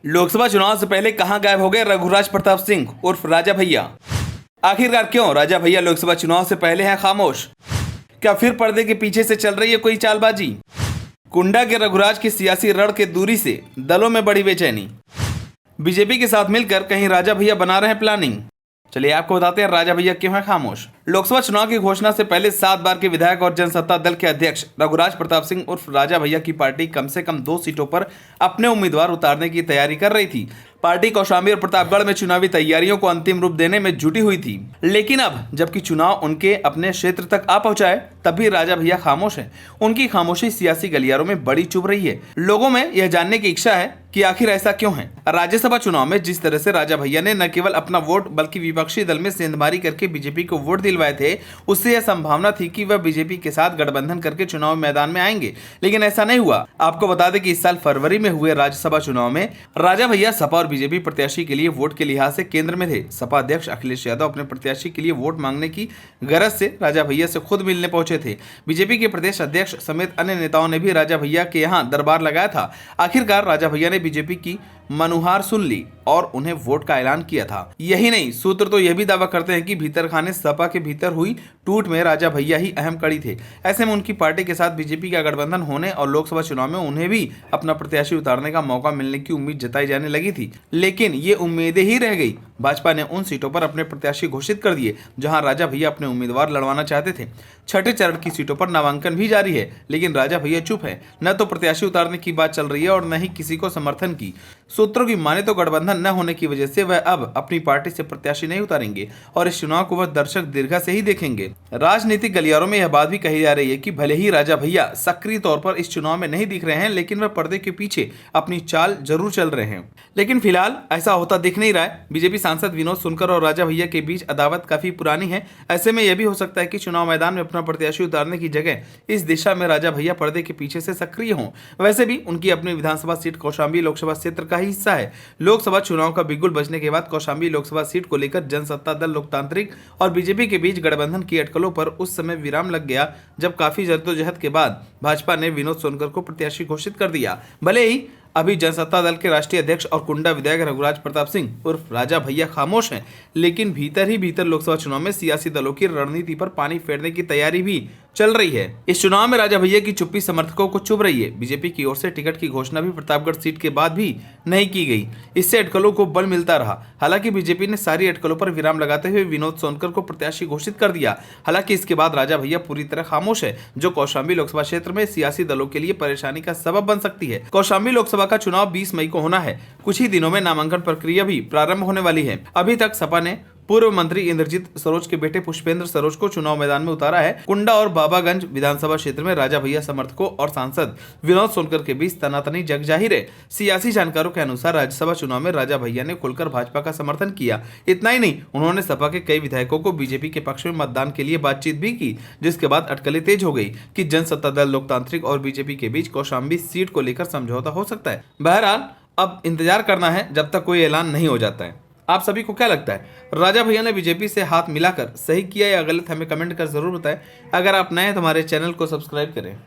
लोकसभा चुनाव से पहले कहां गायब हो गए रघुराज प्रताप सिंह उर्फ राजा भैया। आखिरकार क्यों राजा भैया लोकसभा चुनाव से पहले हैं खामोश? क्या फिर पर्दे के पीछे से चल रही है कोई चालबाजी? कुंडा के रघुराज की सियासी रण के दूरी से दलों में बड़ी बेचैनी। बीजेपी के साथ मिलकर कहीं राजा भैया बना रहे हैं प्लानिंग। चलिए आपको बताते हैं राजा भैया क्यों हैं खामोश। लोकसभा चुनाव की घोषणा से पहले 7 बार के विधायक और जनसत्ता दल के अध्यक्ष रघुराज प्रताप सिंह उर्फ राजा भैया की पार्टी कम से कम 2 सीटों पर अपने उम्मीदवार उतारने की तैयारी कर रही थी। पार्टी कौशाम्बी और प्रतापगढ़ में चुनावी तैयारियों को अंतिम रूप देने में जुटी हुई थी। लेकिन अब जबकि चुनाव उनके अपने क्षेत्र तक आ पहुंचा है, तब भी राजा भैया खामोश हैं। उनकी खामोशी सियासी गलियारों में बड़ी चुभ रही है। लोगों में यह जानने की इच्छा है कि आखिर ऐसा क्यों है। राज्यसभा चुनाव में जिस तरह से राजा भैया ने न केवल अपना वोट बल्कि विपक्षी दल में सेंधमारी करके बीजेपी को वोट दिलवाए थे, उससे यह संभावना थी कि वह बीजेपी के साथ गठबंधन करके चुनाव मैदान में आएंगे, लेकिन ऐसा नहीं हुआ। आपको बता दें कि इस साल फरवरी में हुए राज्यसभा चुनाव में राजा भैया सपा और बीजेपी प्रत्याशी के लिए वोट के लिहाज से केंद्र में थे। सपा अध्यक्ष अखिलेश यादव अपने प्रत्याशी के लिए वोट मांगने की गरज से राजा भैया से खुद मिलने पहुंचे थे। बीजेपी के प्रदेश अध्यक्ष समेत अन्य नेताओं ने भी राजा भैया के यहां दरबार लगाया था। आखिरकार राजा भैया ने बीजेपी की मनुहार सुन ली और उन्हें वोट का ऐलान किया था। यही नहीं, सूत्र तो यह भी दावा करते हैं कि भीतर खाने सपा के भीतर हुई टूट में राजा भैया ही अहम कड़ी थे। ऐसे में उनकी पार्टी के साथ बीजेपी का गठबंधन होने और लोकसभा चुनाव में उन्हें भी अपना प्रत्याशी उतारने का मौका मिलने की उम्मीद जताई जाने लगी थी। लेकिन ये उम्मीदें ही रह गई। भाजपा ने उन सीटों पर अपने प्रत्याशी घोषित कर दिए जहां राजा भैया अपने उम्मीदवार लड़वाना चाहते थे। छठे चरण की सीटों पर नामांकन भी जारी है, लेकिन राजा भैया चुप है। न तो प्रत्याशी उतारने की बात चल रही है और न ही किसी को समर्थन की। सूत्रों की माने तो गठबंधन न होने की वजह से वह अब अपनी पार्टी से प्रत्याशी नहीं उतारेंगे और इस चुनाव को वह दर्शक दीर्घा से ही देखेंगे। राजनीतिक गलियारों में यह बात भी कही जा रही है कि भले ही राजा भैया सक्रिय तौर पर इस चुनाव में नहीं दिख रहे हैं, लेकिन वह पर्दे के पीछे अपनी चाल जरूर चल रहे हैं। लेकिन फिलहाल ऐसा होता दिख नहीं रहा है। बीजेपी सांसद विनोद सोनकर और राजा भैया के बीच अदावत काफी पुरानी है। ऐसे में यह भी हो सकता है कि चुनाव मैदान में अपना प्रत्याशी उतारने की जगह इस दिशा में राजा भैया पर्दे के पीछे से सक्रिय हों। वैसे भी उनकी अपनी विधानसभा सीट कौशाम्बी लोकसभा क्षेत्र का ही हिस्सा है। लोकसभा चुनाव का बिगुल बजने के बाद कौशाम्बी लोकसभा सीट को लेकर जनसत्ता दल लोकतांत्रिक और बीजेपी के बीच गठबंधन की अटकलों पर उस समय विराम लग गया, जब काफी जद्दोजहद के बाद भाजपा ने विनोद सोनकर को प्रत्याशी घोषित कर दिया। भले ही अभी जनसत्ता दल के राष्ट्रीय अध्यक्ष और कुंडा विधायक रघुराज प्रताप सिंह उर्फ राजा भैया खामोश हैं, लेकिन भीतर ही भीतर लोकसभा चुनाव में सियासी दलों की रणनीति पर पानी फेरने की तैयारी भी चल रही है। इस चुनाव में राजा भैया की चुप्पी समर्थकों को चुभ रही है। बीजेपी की ओर से टिकट की घोषणा भी प्रतापगढ़ सीट के बाद भी नहीं की गई। इससे अटकलों को बल मिलता रहा। हालांकि बीजेपी ने सारी अटकलों पर विराम लगाते हुए विनोद सोनकर को प्रत्याशी घोषित कर दिया। हालांकि इसके बाद राजा भैया पूरी तरह खामोश है, जो कौशाम्बी लोकसभा क्षेत्र में सियासी दलों के लिए परेशानी का सबब बन सकती है। कौशाम्बी लोकसभा का चुनाव 20 मई को होना है। कुछ ही दिनों में नामांकन प्रक्रिया भी प्रारंभ होने वाली है। अभी तक सपा ने पूर्व मंत्री इंद्रजीत सरोज के बेटे पुष्पेंद्र सरोज को चुनाव मैदान में उतारा है। कुंडा और बाबागंज विधानसभा क्षेत्र में राजा भैया समर्थकों और सांसद विनोद सोनकर के बीच तनातनी जग जाहिर है। सियासी जानकारों के अनुसार राज्यसभा चुनाव में राजा भैया ने खुलकर भाजपा का समर्थन किया। इतना ही नहीं, उन्होंने सपा के कई विधायकों को बीजेपी के पक्ष में मतदान के लिए बातचीत भी की, जिसके बाद अटकलें तेज हो गई कि जनसत्ता दल लोकतांत्रिक और बीजेपी के बीच कौशाम्बी सीट को लेकर समझौता हो सकता है। बहरहाल अब इंतजार करना है जब तक कोई ऐलान नहीं हो जाता है। आप सभी को क्या लगता है, राजा भैया ने बीजेपी से हाथ मिलाकर सही किया या गलत? हमें कमेंट कर जरूर बताएं। अगर आप नए हैं तो हमारे चैनल को सब्सक्राइब करें।